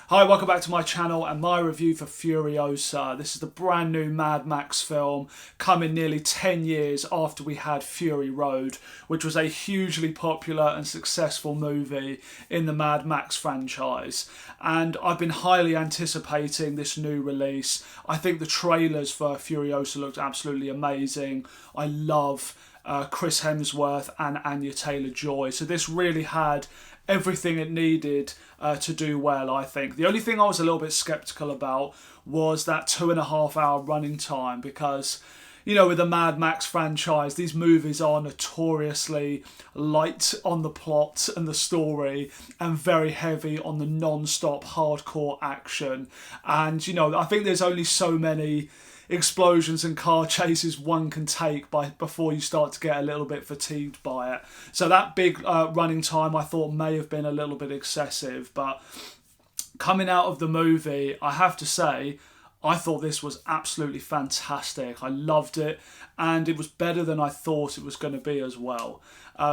Hi, welcome back to my channel and my review for Furiosa. This is the brand new Mad Max film, coming nearly 10 years after we had Fury Road, which was a hugely popular and successful movie in the Mad Max franchise. And I've been highly anticipating this new release. I think the trailers for Furiosa looked absolutely amazing. I love Chris Hemsworth and Anya Taylor-Joy. So this really had everything it needed to do well, I think. The only thing I was a little bit sceptical about was that 2.5 hour running time because, you know, with the Mad Max franchise, these movies are notoriously light on the plot and the story and very heavy on the non-stop hardcore action. And, you know, I think there's only so many explosions and car chases one can take before you start to get a little bit fatigued by it. So that big running time I thought may have been a little bit excessive, but coming out of the movie, I have to say, I thought this was absolutely fantastic. I loved it, and it was better than I thought it was going to be as well.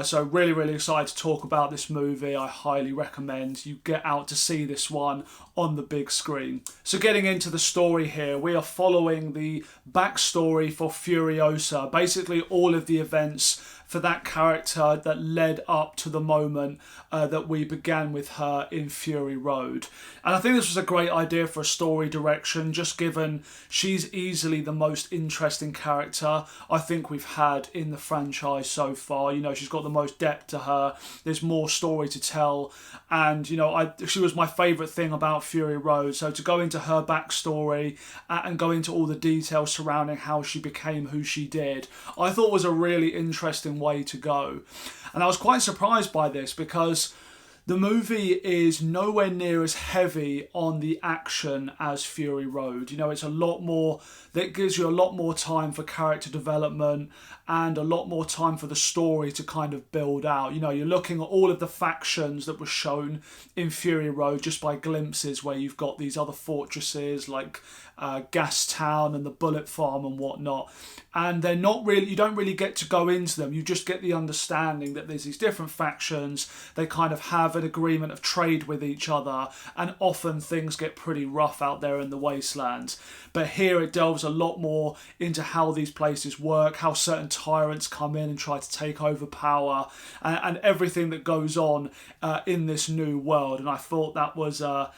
So really, really excited to talk about this movie. I highly recommend you get out to see this one on the big screen. So getting into the story here, we are following the backstory for Furiosa, basically all of the events for that character that led up to the moment that we began with her in Fury Road. And I think this was a great idea for a story direction, just given she's easily the most interesting character I think we've had in the franchise so far. You know, she's got the most depth to her, there's more story to tell, and you know, she was my favourite thing about Fury Road. So to go into her backstory and go into all the details surrounding how she became who she did, I thought was a really interesting way to go. And I was quite surprised by this because the movie is nowhere near as heavy on the action as Fury Road. You know, it's a lot more, that gives you a lot more time for character development and a lot more time for the story to kind of build out. You know, you're looking at all of the factions that were shown in Fury Road just by glimpses, where you've got these other fortresses like Gas Town and the Bullet Farm and whatnot. And they're not really, you don't really get to go into them. You just get the understanding that there's these different factions. They kind of have an agreement of trade with each other, and often things get pretty rough out there in the wastelands. But here it delves a lot more into how these places work, how certain tyrants come in and try to take over power, and everything that goes on in this new world. And I thought that was, I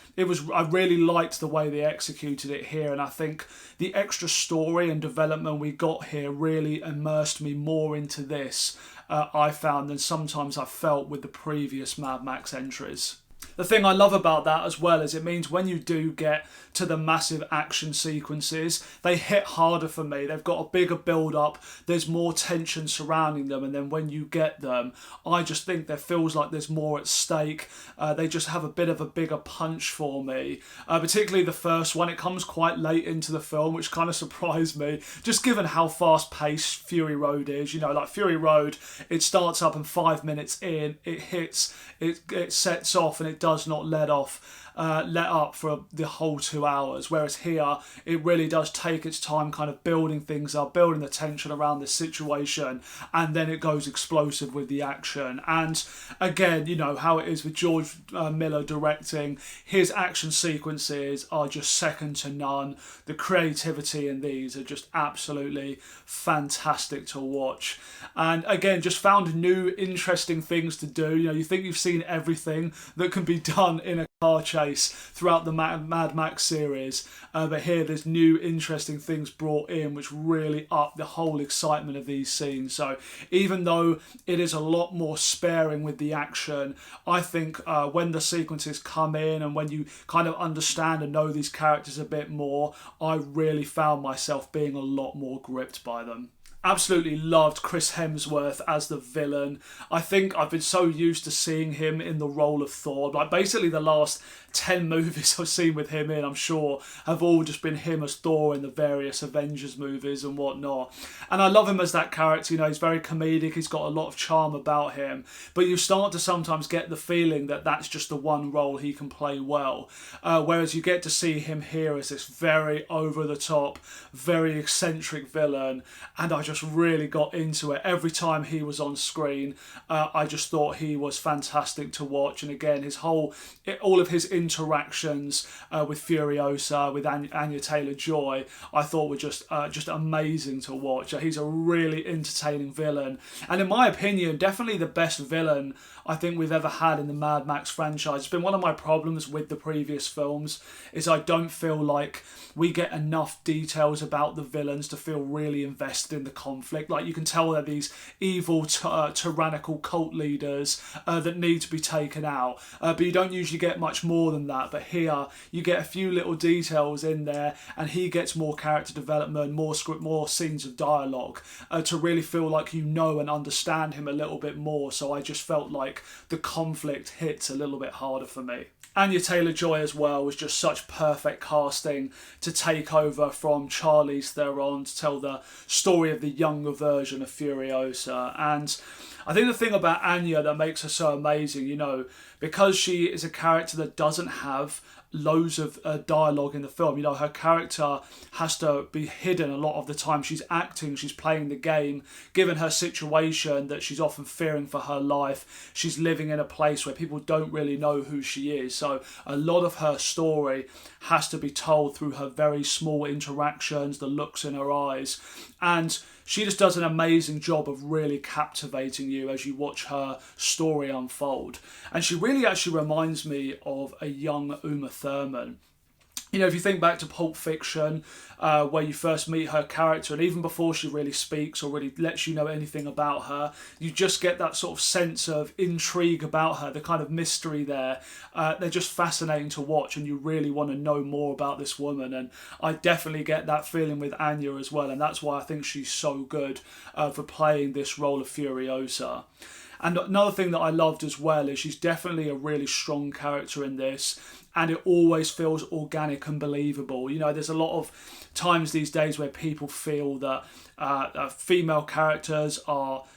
really liked the way they executed it here. And I think the extra story and development we got here really immersed me more into this, I found, than sometimes I felt with the previous Mad Max entries. The thing I love about that as well is it means when you do get to the massive action sequences, they hit harder for me. They've got a bigger build-up, there's more tension surrounding them, and then when you get them, I just think there feels like there's more at stake. They just have a bit of a bigger punch for me. Particularly the first one, it comes quite late into the film, which kind of surprised me, just given how fast-paced Fury Road is. You know, like Fury Road, it starts up and 5 minutes in, it hits, it sets off, and it does not let up for the whole 2 hours, whereas here it really does take its time kind of building things up, building the tension around this situation, and then it goes explosive with the action. And again, you know how it is with George Miller directing, his action sequences are just second to none. The creativity in these are just absolutely fantastic to watch, and again just found new interesting things to do. You know, you think you've seen everything that can be done in a car chase throughout the Mad Max series, but here there's new interesting things brought in which really up the whole excitement of these scenes. So even though it is a lot more sparing with the action, I think when the sequences come in and when you kind of understand and know these characters a bit more, I really found myself being a lot more gripped by them. Absolutely loved Chris Hemsworth as the villain. I think I've been so used to seeing him in the role of Thor. Like basically the last 10 movies I've seen with him in, I'm sure, have all just been him as Thor in the various Avengers movies and whatnot. And I love him as that character. You know, he's very comedic, he's got a lot of charm about him, but you start to sometimes get the feeling that that's just the one role he can play well. Whereas you get to see him here as this very over-the-top, very eccentric villain, and I just just really got into it. Every time he was on screen, I just thought he was fantastic to watch. And again, all of his interactions with Furiosa, with Anya Taylor-Joy, I thought were just amazing to watch. He's a really entertaining villain, and in my opinion, definitely the best villain I think we've ever had in the Mad Max franchise. It's been one of my problems with the previous films, is I don't feel like we get enough details about the villains to feel really invested in the conflict. Like, you can tell they're these evil, tyrannical cult leaders that need to be taken out, but you don't usually get much more than that. But here, you get a few little details in there, and he gets more character development, more script, more scenes of dialogue, to really feel like you know and understand him a little bit more. So I just felt like the conflict hits a little bit harder for me. Anya Taylor-Joy as well was just such perfect casting to take over from Charlize Theron to tell the story of the younger version of Furiosa. And I think the thing about Anya that makes her so amazing, you know, because she is a character that doesn't have loads of dialogue in the film. You know, her character has to be hidden a lot of the time. She's acting, she's playing the game. Given her situation that she's often fearing for her life, she's living in a place where people don't really know who she is. So a lot of her story has to be told through her very small interactions, the looks in her eyes. And she just does an amazing job of really captivating you as you watch her story unfold. And she really actually reminds me of a young Uma Thurman. You know, if you think back to Pulp Fiction, where you first meet her character, and even before she really speaks or really lets you know anything about her, you just get that sort of sense of intrigue about her, the kind of mystery there. They're just fascinating to watch, and you really want to know more about this woman. And I definitely get that feeling with Anya as well, and that's why I think she's so good for playing this role of Furiosa. And another thing that I loved as well is she's definitely a really strong character in this, and it always feels organic and believable. You know, there's a lot of times these days where people feel that female characters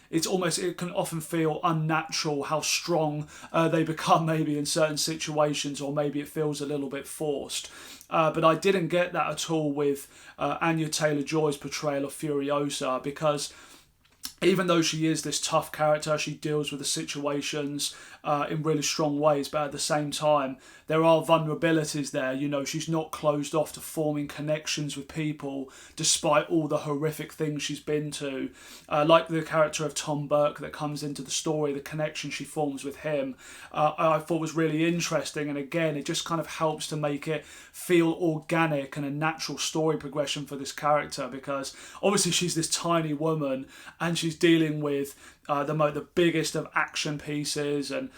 it can often feel unnatural how strong they become maybe in certain situations, or maybe it feels a little bit forced. But I didn't get that at all with Anya Taylor-Joy's portrayal of Furiosa, because even though she is this tough character, she deals with the situations in really strong ways, but at the same time, there are vulnerabilities there. You know, she's not closed off to forming connections with people despite all the horrific things she's been to. Like the character of Tom Burke that comes into the story, the connection she forms with him, I thought was really interesting. And again, it just kind of helps to make it feel organic and a natural story progression for this character, because obviously she's this tiny woman and she's dealing with the biggest of action pieces, and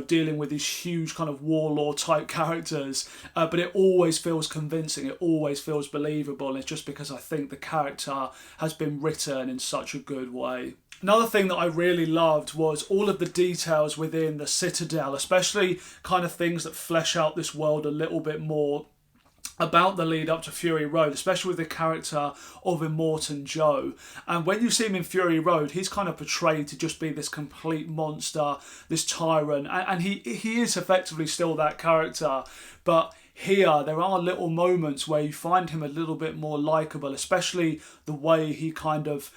dealing with these huge kind of warlord type characters, but it always feels convincing, it always feels believable, and it's just because I think the character has been written in such a good way. Another thing that I really loved was all of the details within the Citadel, especially kind of things that flesh out this world a little bit more about the lead up to Fury Road, especially with the character of Immortan Joe. And when you see him in Fury Road, he's kind of portrayed to just be this complete monster, this tyrant, and he is effectively still that character, but here there are little moments where you find him a little bit more likeable, especially the way he kind of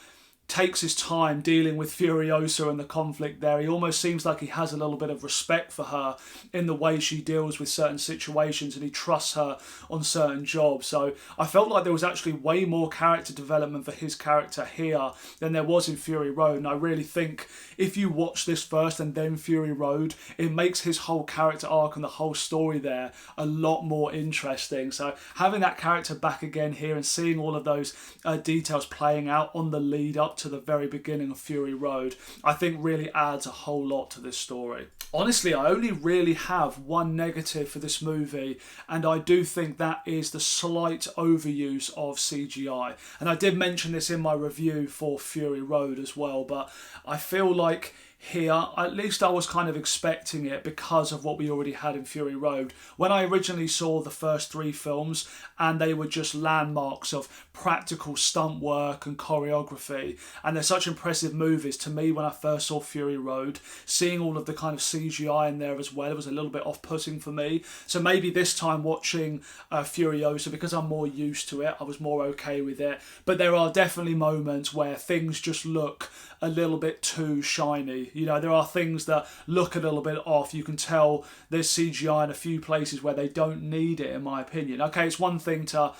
takes his time dealing with Furiosa and the conflict there. He almost seems like he has a little bit of respect for her in the way she deals with certain situations, and he trusts her on certain jobs. So I felt like there was actually way more character development for his character here than there was in Fury Road, and I really think if you watch this first and then Fury Road, it makes his whole character arc and the whole story there a lot more interesting. So having that character back again here and seeing all of those details playing out on the lead up to the very beginning of Fury Road, I think really adds a whole lot to this story. Honestly, I only really have one negative for this movie, and I do think that is the slight overuse of CGI. And I did mention this in my review for Fury Road as well, but I feel like here. At least I was kind of expecting it because of what we already had in Fury Road. When I originally saw the first 3 films, and they were just landmarks of practical stunt work and choreography, and they're such impressive movies. To me, when I first saw Fury Road, seeing all of the kind of CGI in there as well, it was a little bit off-putting for me. So maybe this time watching Furiosa, because I'm more used to it, I was more okay with it. But there are definitely moments where things just look a little bit too shiny. You know, there are things that look a little bit off. You can tell there's CGI in a few places where they don't need it, in my opinion. Okay, it's one thing to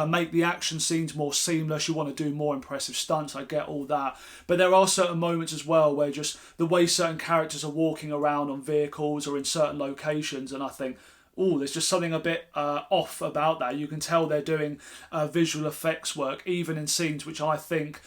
make the action scenes more seamless. You want to do more impressive stunts. I get all that. But there are certain moments as well where just the way certain characters are walking around on vehicles or in certain locations, and I think, oh, there's just something a bit off about that. You can tell they're doing visual effects work, even in scenes which I think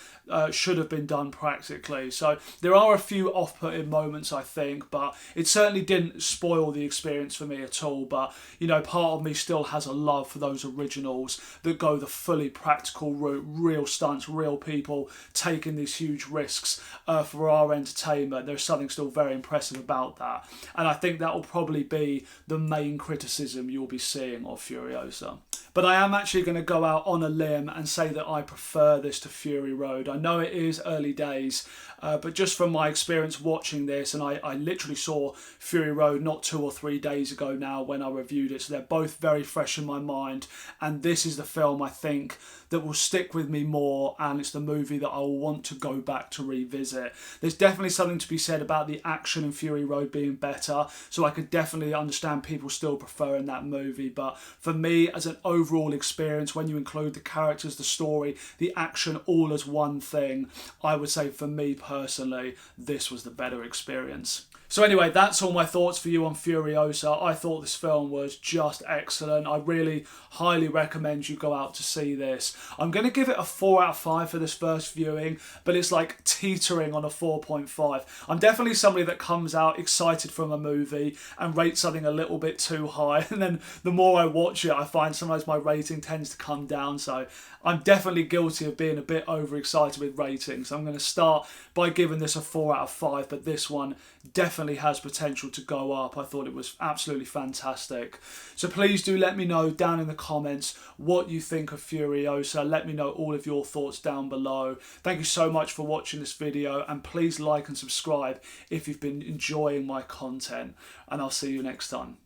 should have been done practically. So there are a few off-putting moments, I think, but it certainly didn't spoil the experience for me at all. But, you know, part of me still has a love for those originals that go the fully practical route, real stunts, real people taking these huge risks for our entertainment. There's something still very impressive about that. And I think that will probably be the main criticism you'll be seeing of Furiosa. But I am actually going to go out on a limb and say that I prefer this to Fury Road. I know it is early days, but just from my experience watching this, and I literally saw Fury Road not 2 or 3 days ago now when I reviewed it, so they're both very fresh in my mind, and this is the film I think that will stick with me more, and it's the movie that I will want to go back to revisit. There's definitely something to be said about the action in Fury Road being better, so I could definitely understand people still preferring that movie, but for me, as an overall experience, when you include the characters, the story, the action all as one thing, I would say for me personally, this was the better experience. So anyway, that's all my thoughts for you on Furiosa. I thought this film was just excellent. I really highly recommend you go out to see this. I'm going to give it a 4 out of 5 for this first viewing, but it's like teetering on a 4.5. I'm definitely somebody that comes out excited from a movie and rates something a little bit too high, and then the more I watch it, I find sometimes my rating tends to come down. So I'm definitely guilty of being a bit overexcited with ratings. So I'm going to start by giving this a 4 out of 5, but this one definitely has potential to go up. I thought it was absolutely fantastic. So please do let me know down in the comments what you think of Furiosa. Let me know all of your thoughts down below. Thank you so much for watching this video, and please like and subscribe if you've been enjoying my content, and I'll see you next time.